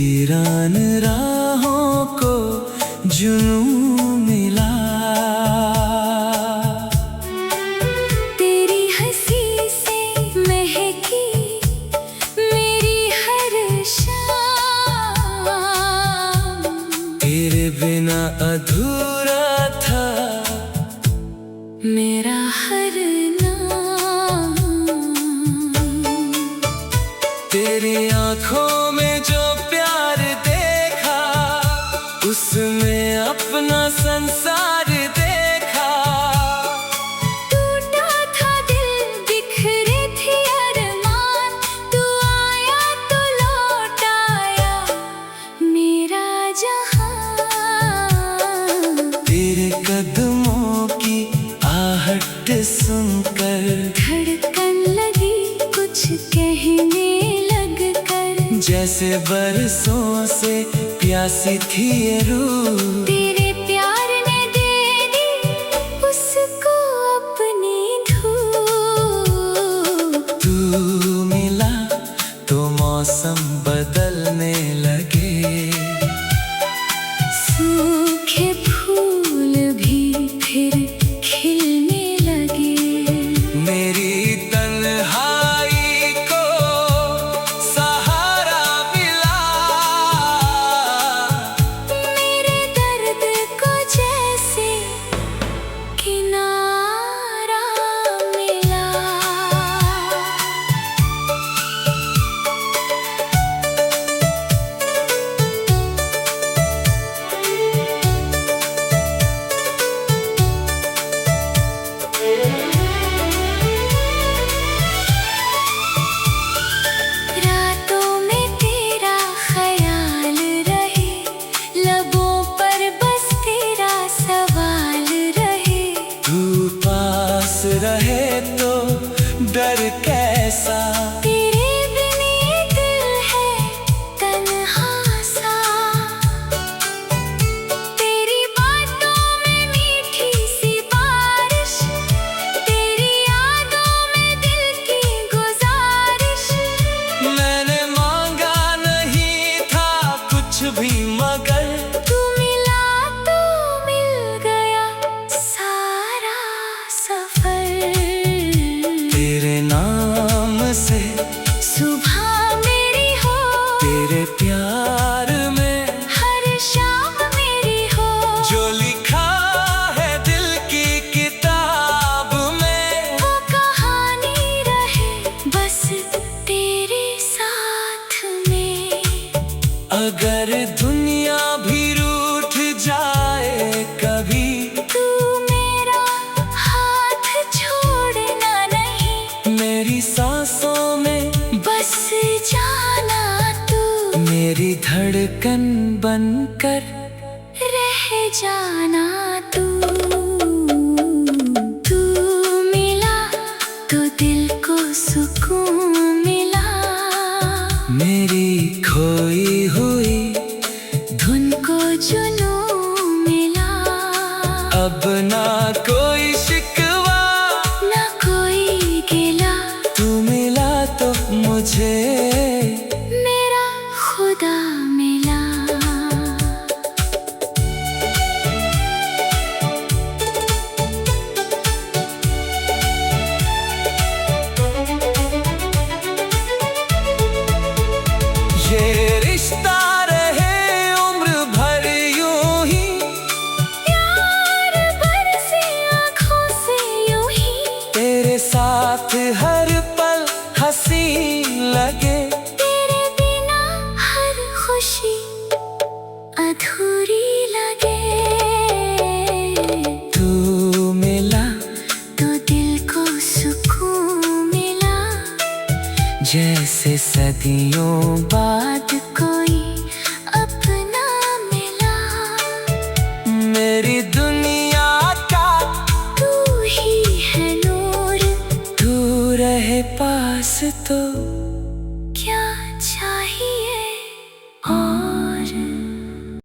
वीरान राहों को जुनून मिला। तेरी हंसी से महकी मेरी हर शाम, तेरे बिना अधूरा था मेरा हर नाम। तेरी आंखों में जो प्यार देखा, उसमें अपना संसार देखा। टूटा था दिल, बिखरे थे अरमान, तू आया तो लौट आया मेरा जहां। तेरे कदमों की आहट सुनकर धड़कन लगी कुछ कहने लग कर, जैसे बरसों से प्यासी थी ये रूह। तेरे प्यार ने दे दी उसको अपनी धूप। तू मिला तो मौसम बदलने लगे, सूखे फूल भी फिर खिलने लगे। मेरी तन्हाई को सहारा मिला। मेरे दर्द को जैसे किनारा मिला। रातों में तेरा ख्याल रहे, लबों पर बस तेरा सवाल रहे। तू पास रहे तो डर कैसा, तेरे बिन ये दिल है तन्हा सा। तेरी बातों में मीठी सी बारिश, तेरी यादों में दिल की गुजारिश। मैंने मांगा नहीं था कुछ भी मगर तू मिला तो मिल गया सारा सफर। तेरे नाम से सुबह मेरी हो, तेरे प्यार में हर शाम मेरी हो। जो लिखा है दिल की किताब में, वो कहानी रहे बस तेरे साथ में। अगर दुनिया भी रूठ जाए कभी, तू मेरा हाथ छोड़ना नहीं, मेरी सांसों में बस जाना तू। मेरी धड़कन बनकर रह जाना तू। तू मिला तो दिल को सुकून मिला, मेरी खोई हुई धुन को जुनून मिला। अब ना कोई शिकवा, ना कोई गिला, तू मिला तो मुझे मेरा खुदा मिला। ये रिश्ता रहे उम्र भर यूं ही, प्यार बरसे आँखों से यूं ही। तेरे साथ हर पल हंसी लगे। तेरे बिना हर खुशी अधूरी लगे। तू मिला तो दिल को सुकून मिला, जैसे सदियों बाद